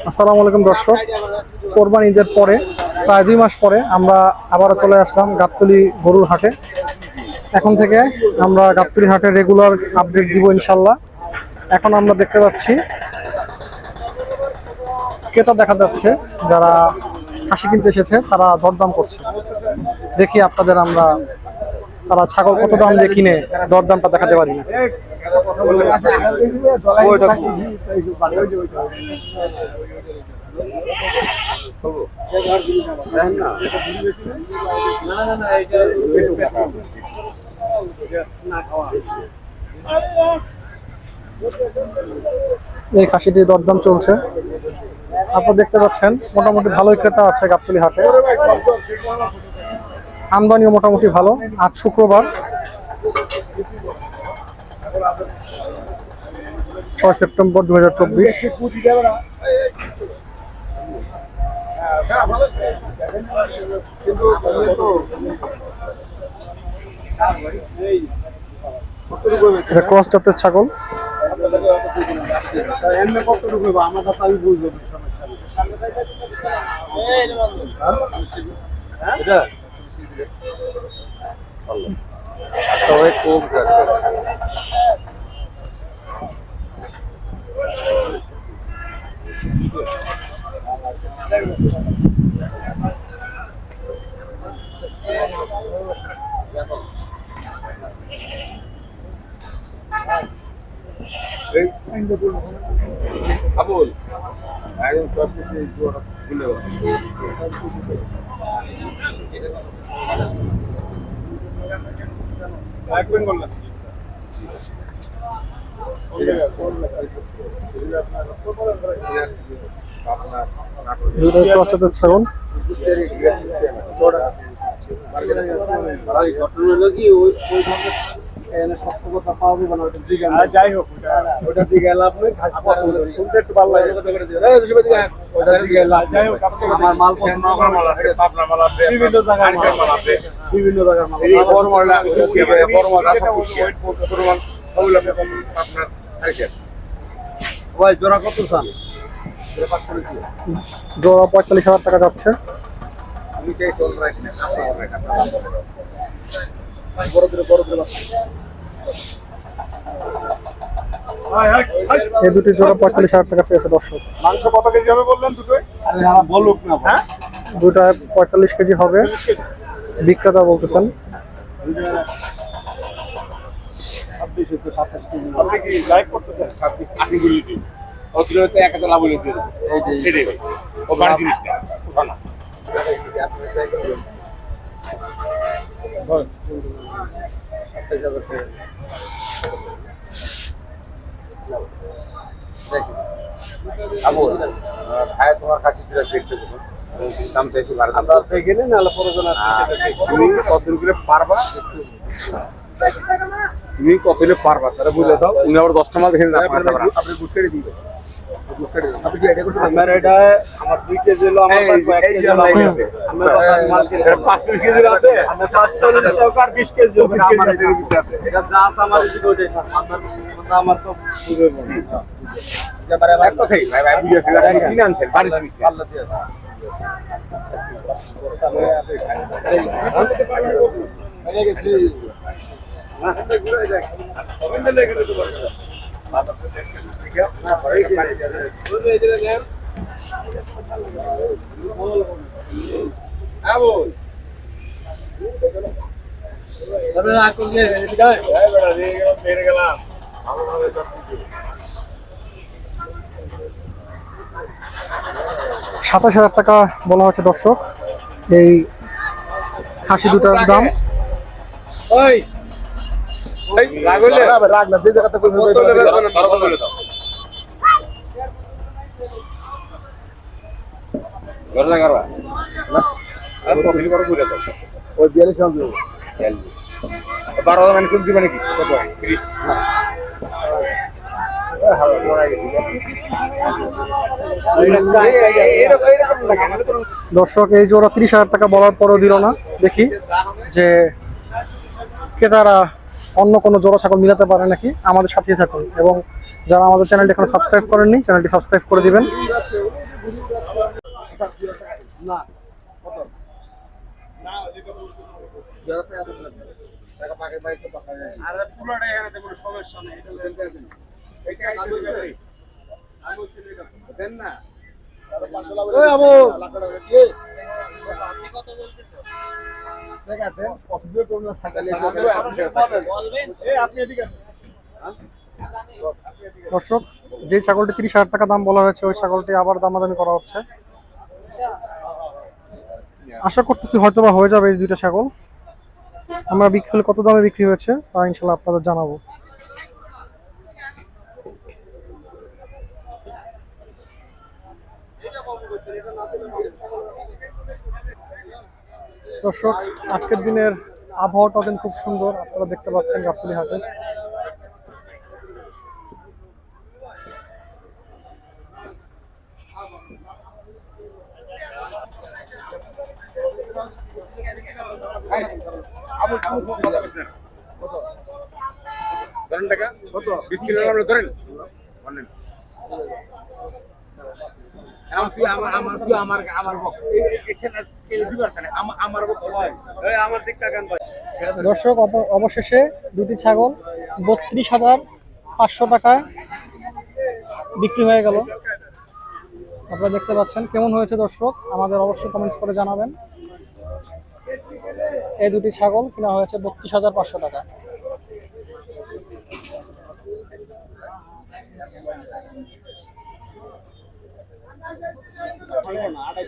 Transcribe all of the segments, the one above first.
আসসালামু আলাইকুম দর্শক, কোরবানি ঈদের পরে প্রায় 2 মাস পরে আমরা আবারও চলে আসলাম গাবতলী গরুর হাটে। এখন থেকে আমরা গাবতলী হাটের রেগুলার আপডেট দিব ইনশাল্লাহ। এখন আমরা দেখতে পাচ্ছি ক্রেতা দেখা যাচ্ছে, যারা খাসি কিনতে এসেছে তারা দরদাম করছে। দেখি আপনাদের আমরা তারা ছাগল কত দাম দিয়ে কিনে দরদামটা দেখাতে পারি না। এই খাসিটি দরদাম চলছে, আপনারা দেখতে পাচ্ছেন। মোটামুটি ভালোই ক্রেতা আছে গাবতলী হাটে, আমদানিও মোটামুটি ভালো। আজ শুক্রবার 6 সেপ্টেম্বর 2024। এটা ক্রস জাতের ছাগল। আবুল একদম সব কিছু ভুলে ছাগল যাই হোক ওটা দিকে একটু ভালো লাগে আমার মাল পছন্দ মাল আছে, পাবনা মাল আছে, বিভিন্ন জায়গার মাল আছে, বিভিন্ন জায়গার মাল এই বড় মাল বড় মাল আপনার ভাই জোড়া কত চান? জোড়া 45,000 টাকা যাচ্ছে। আমি চাই চল রাখি না বড় বড় এই দুটি জোড়া 45,000 টাকা চেয়েছে দর্শক। মাংস কত কেজি হবে বললেন দুটোই? বলুক না, হ্যাঁ দুটা 45 কেজি হবে বিক্রেতা বলতেছেন। আপনি কি লাইভ করতেছেন? 26 আপনি বলে দিন অতিরিক্ত এক হাজার লাভ বলে দিন এই ও বাড়ি জিনিসটা শোনা ভাই তোমার কাছে দেখছে দাম চাইছি আমরা গেলে না তুমি কতদিন করে পারবা, তুমি কতদিন পারবা তারা বুঝলে দাও। উনি আবার 10টা মাল দেখে আপনি বুঝকারি দিবেন। আমার এটা আমার 2 কেজি হলো, আমার 1 কেজি আছে, আমার 45 কেজি আছে, আমার 45 টাকা আর 20 কেজি হবে আমার আছে। এটা যা আছে আমার দিকে ওইটাই আমার তো বুঝবে না। এবারে এক কথাই ভাই ভাই বুঝেছি কিনে আনছেন বাড়ি জিনিস আল্লাহ দিয়ে গেলাম 27,000 টাকা বলা হচ্ছে দর্শক এই খাসি দুটার দাম। ওই এই রাগলে রাগ না, যে জায়গাতে কত বলে দাও তারপর বলে দাও ঘর না করবা না আর কফি করে বলে দাও ওই 42 টাকা দিও 12 মানে কোন দিবা নাকি কত 30 না দর্শক এই জোড়া 30,000 টাকা বলার পরও দিল না। দেখি যে ক্রেতারা অন্য কোনো জোড়া ছাগল মিলাতে পারে নাকি। আমাদের সাথে থাকুন এবং যারা আমাদের চ্যানেলটি এখন সাবস্ক্রাইব করেননি চ্যানেলটি সাবস্ক্রাইব করে দিবেন। আর পুরোটা এখানে কোনো সমস্যা নেই দেন না ওই আবু দর্শক, যে ছাগলটি 30,000 টাকা দাম বলা হয়েছে ওই ছাগলটি আবার দামাদামি করা হচ্ছে। আশা করতেছি হয়তো বা হয়ে যাবে এই দুইটা ছাগল। আমরা বিক্রি হলে কত দামে বিক্রি হয়েছে তা ইনশাল্লাহ আপনাদের জানাবো। দর্শক, আজকের দিনের আবহাওয়াটা কিন্তু খুব সুন্দর, আপনারা দেখতে পাচ্ছেন গাবতলী হাটে। ধরেন টাকা কত 20 কিলো আমরা ধরেন বলেন তুই আমার আমার দিক টাকান ভাই। দর্শক, অবশেষে দুটি ছাগল 32,500 টাকায় বিক্রি হয়ে গেল। আপনারা দেখতে পাচ্ছেন কেমন হয়েছে দর্শক, আমাদের অবশ্যই কমেন্টস করে জানাবেন। এই দুটি ছাগল কিনা হয়েছে 32,500 টাকা।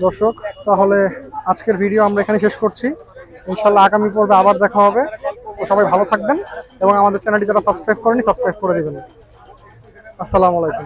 দর্শক, তাহলে আজকের ভিডিও আমরা এখানে শেষ করছি। ইনশাল্লাহ আগামী পর্বে আবার দেখা হবে। তো সবাই ভালো থাকবেন এবং আমাদের চ্যানেলটি যারা সাবস্ক্রাইব করেনি সাবস্ক্রাইব করে দিবেন। আসসালামু আলাইকুম।